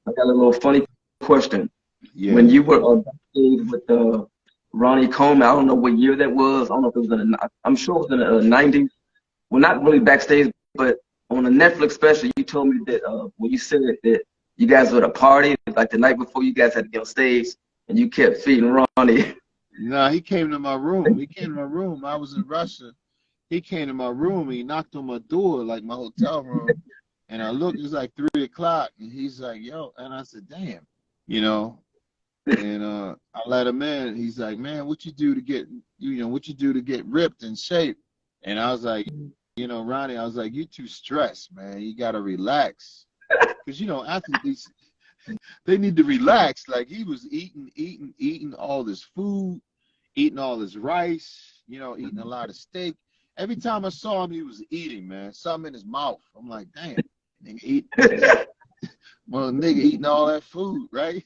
I got a little funny question. Yeah. When you were backstage with Ronnie Coleman, I don't know what year that was. I don't know if it was I'm sure it was in the 90s. Well, not really backstage, but on a Netflix special, you told me that when you said that you guys were at a party, like the night before you guys had to get on stage, and you kept feeding Ronnie. No, he came to my room. He came to my room. I was in Russia. He came to my room. He knocked on my door, like my hotel room. And I looked, it was like 3 o'clock. And he's like, yo. And I said, damn, you know. And I let him in. He's like, man, what you do to get, what you do to get ripped and shape? And I was like, Ronnie, I was like, you too stressed, man. You got to relax. Because, athletes, they need to relax. Like he was eating all this food, eating all this rice, eating a lot of steak. Every time I saw him, he was eating, man. Something in his mouth. I'm like, damn, nigga nigga eating all that food, right?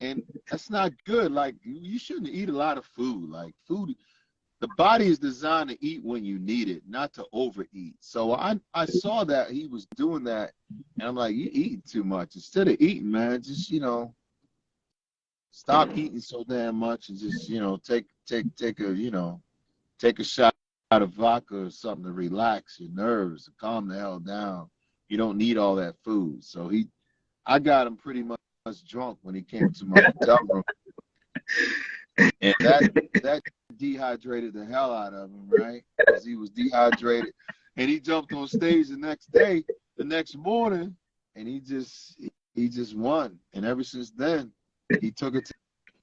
And that's not good. Like, you shouldn't eat a lot of food. Like, the body is designed to eat when you need it, not to overeat. So I saw that he was doing that, and I'm like, you eating too much. Instead of eating, man, just, stop eating so damn much and just, take a shot of vodka or something to relax your nerves, to calm the hell down. You don't need all that food. So I got him pretty much drunk when he came to my hotel room. And that dehydrated the hell out of him, right? Because he was dehydrated. And he jumped on stage the next morning, and he just won. And ever since then, he took it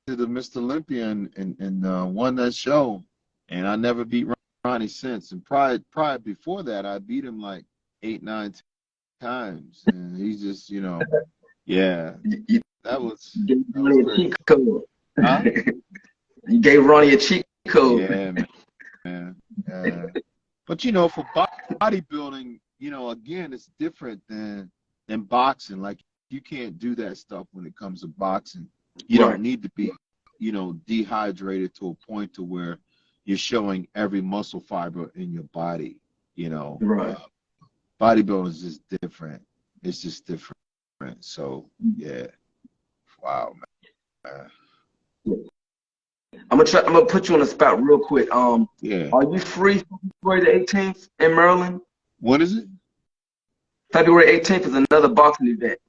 to the Mr. Olympia and won that show. And I never beat Ronnie since. And prior before that, I beat him like 8, 9 times. And he just, yeah. That was cheat code. Huh? You gave Ronnie a cheat code. Yeah, man. But for bodybuilding, again, it's different than boxing. Like, you can't do that stuff when it comes to boxing. You don't need to be, dehydrated to a point to where you're showing every muscle fiber in your body. Right. Bodybuilding is just different. It's just different. So yeah. Wow, man. I'm gonna put you on the spot real quick. Yeah. Are you free February the 18th in Maryland? What is it? February 18th is another boxing event.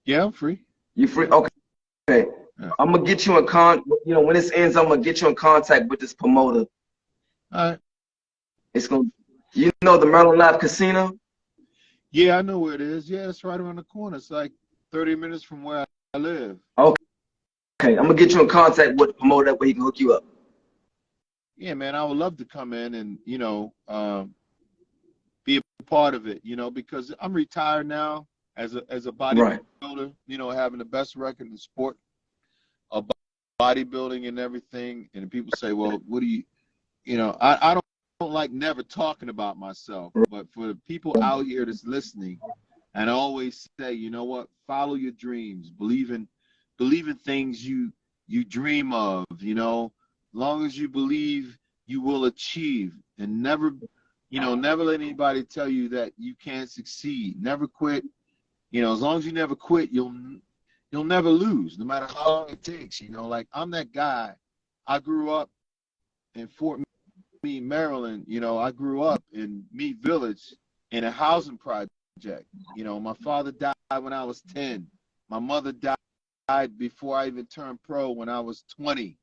Yeah, I'm free. You free? Okay. Yeah. I'm gonna get you in when this ends, I'm gonna get you in contact with this promoter. All right. It's gonna, the Maryland Live Casino? Yeah, I know where it is. Yeah, it's right around the corner. It's like 30 minutes from where I live. Okay. I'm gonna get you in contact with the promoter, that way he can hook you up. Yeah, man, I would love to come in and be a part of it. Because I'm retired now as a bodybuilder. Right. Having the best record in the sport of bodybuilding and everything. And people say, well, what do you? I don't like never talking about myself, but for the people out here that's listening, and I always say, you know what? Follow your dreams. Believe in things you dream of. Long as you believe, you will achieve. And never let anybody tell you that you can't succeed. Never quit. As long as you never quit, you'll never lose, no matter how long it takes. Like, I'm that guy. I grew up in Fort Meade, Maryland. I grew up in Meade Village in a housing project. My father died when I was 10. My mother died before I even turned pro when I was 20.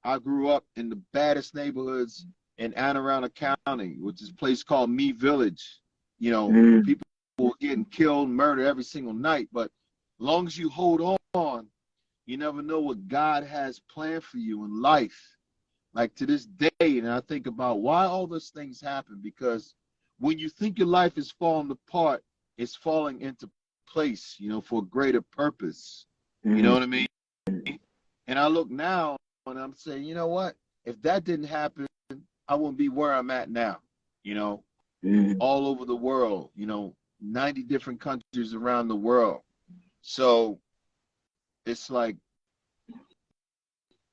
I grew up in the baddest neighborhoods in Anne Arundel County, which is a place called Meade Village. People were getting killed, murdered every single night. But as long as you hold on, you never know what God has planned for you in life. Like, to this day, and I think about why all those things happen, because when you think your life is falling apart, it's falling into place, for a greater purpose. You know what I mean? And I look now and I'm saying, you know what? If that didn't happen, I wouldn't be where I'm at now, all over the world, 90 different countries around the world. So it's like,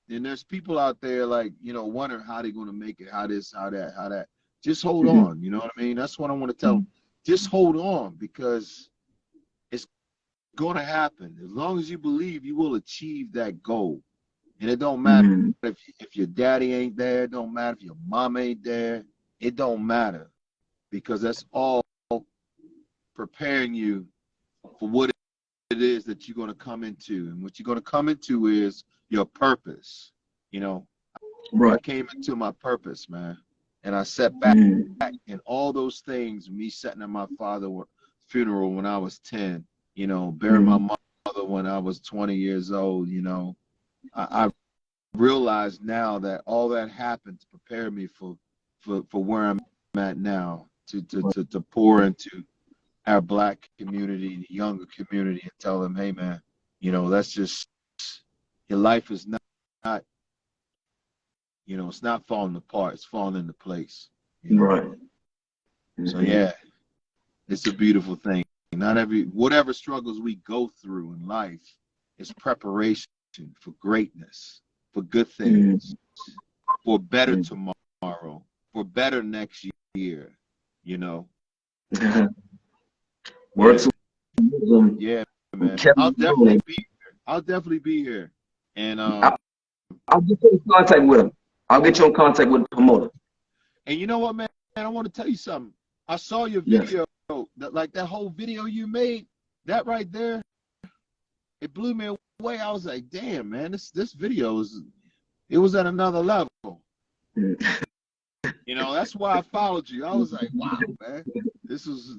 and there's people out there like, wondering how they're going to make it, how this, how that. Just hold on, you know what I mean? That's what I want to tell them. just hold on, because it's going to happen. As long as you believe, you will achieve that goal. And it don't matter if your daddy ain't there. It don't matter if your mom ain't there. It don't matter, because that's all preparing you for what it is that you're going to come into. And what you're going to come into is your purpose. You know, I came into my purpose, man. And I sat back and all those things, me sitting at my father's funeral when I was 10, you know, burying my mother when I was 20 years old, you know, I realize now that all that happened to prepare me for where I'm at now, to pour into our black community, the younger community, and tell them, hey man, you know, that's just, your life is not, you know, it's not falling apart, it's falling into place. You know? Right. So yeah, it's a beautiful thing. Whatever struggles we go through in life is preparation for greatness, for good things, for better tomorrow, for better next year, you know. Yeah, man. I'll definitely be here. I'll definitely be here. And I'll get you in contact with him. I'll get you in contact with the promoter. And you know what, man? I want to tell you something. I saw your video, that whole video you made, that right there, it blew me away. I was like, damn, man, this video it was at another level. You know, that's why I followed you. I was like, wow, man, this is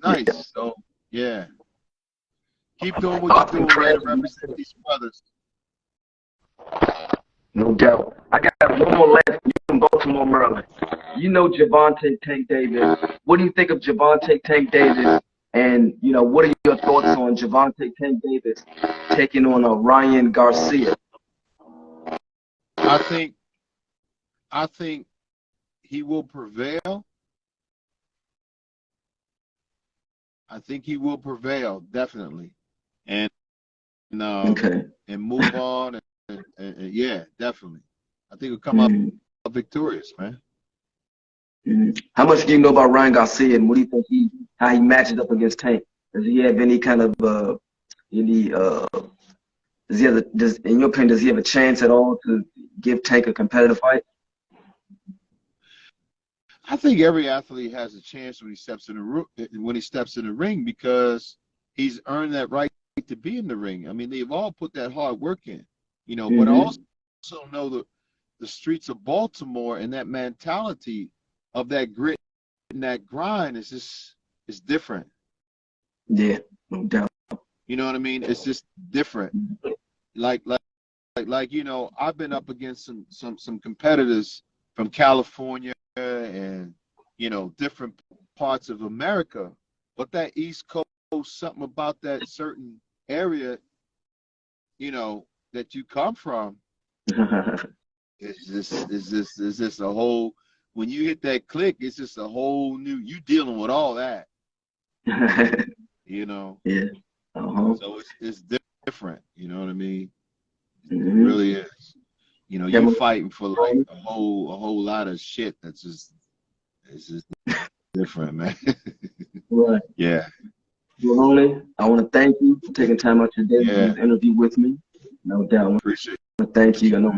nice. So yeah, keep doing what you're doing, man. Represent these brothers. No doubt. I got one more last from Baltimore, Maryland. You know Gervonta Tank Davis. What do you think of Gervonta Tank Davis? And, you know, what are your thoughts on Gervonta Tank Davis taking on Ryan Garcia? I think he will prevail. I think he will prevail, definitely. And move on. And yeah, definitely. I think he'll come up victorious, man. How much do you know about Ryan Garcia, and what do you think how he matches up against Tank? Does he have any kind of in your opinion, does he have a chance at all to give Tank a competitive fight? I think every athlete has a chance when he steps in the ring, because he's earned that right to be in the ring. I mean, they've all put that hard work in, you know. But I also know the streets of Baltimore and that mentality of that grit and that grind is different. Yeah, no doubt. You know what I mean? It's just different. Like you know, I've been up against some competitors from California and, you know, different parts of America, but that East Coast, something about that certain area, you know, that you come from, is just a whole. When you hit that click, it's just a whole new. You dealing with all that, you know. Yeah. So it's different. You know what I mean? It really is. You know, you're fighting for like a whole lot of shit it's just different, man. Right. Yeah. Gervonta, I want to thank you for taking time out your day to do this interview with me. No doubt. Appreciate it. I want to thank you. I know